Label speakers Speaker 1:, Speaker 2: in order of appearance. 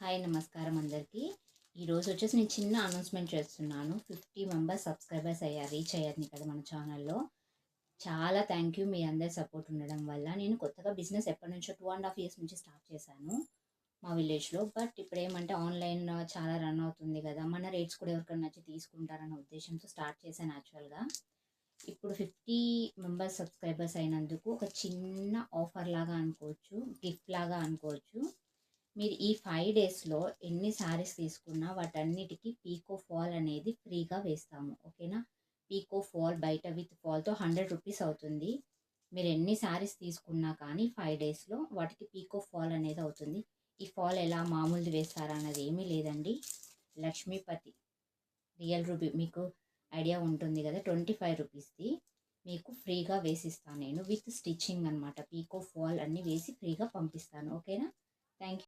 Speaker 1: Hi నమస్కారం అందరికీ. ఈరోజు వచ్చేసి నేను చిన్న అనౌన్స్మెంట్ చేస్తున్నాను. 50 మెంబర్స్ సబ్స్క్రైబర్స్ రీచ్ అయ్యారు కదా మన ఛానల్లో. చాలా థ్యాంక్ యూ మీ అందరి సపోర్ట్ ఉండడం వల్ల. నేను కొత్తగా బిజినెస్ ఎప్పటి నుంచో 2.5 ఇయర్స్ నుంచి స్టార్ట్ చేశాను మా విలేజ్లో. బట్ ఇప్పుడు ఏమంటే ఆన్లైన్ చాలా రన్ అవుతుంది కదా, మన రేట్స్ కూడా ఎవరికైనా నచ్చి తీసుకుంటారన్న ఉద్దేశంతో స్టార్ట్ చేశాను యాక్చువల్గా. ఇప్పుడు 50 మెంబర్స్ సబ్స్క్రైబర్స్ అయినందుకు ఒక చిన్న ఆఫర్ లాగా అనుకోవచ్చు, గిఫ్ట్ లాగా అనుకోవచ్చు. మీరు ఈ 5 డేస్లో ఎన్ని శారీస్ తీసుకున్నా వాటన్నిటికీ పీకో ఫాల్ అనేది ఫ్రీగా వేస్తాము, ఓకేనా. పీకో ఫాల్ బయట విత్ ఫాల్తో 100 రూపీస్ అవుతుంది. మీరు ఎన్ని శారీస్ తీసుకున్నా కానీ 5 డేస్లో వాటికి పీకో ఫాల్ అనేది అవుతుంది. ఈ ఫాల్ ఎలా మామూలుది వేస్తారా అన్నది ఏమీ లేదండి. లక్ష్మీపతి రియల్ రూబీ మీకు ఐడియా ఉంటుంది కదా, 25 రూపీస్ది మీకు ఫ్రీగా వేసిస్తాను నేను, విత్ స్టిచ్చింగ్ అనమాట. పీకో ఫాల్ అన్నీ వేసి ఫ్రీగా పంపిస్తాను, ఓకేనా. Thank you.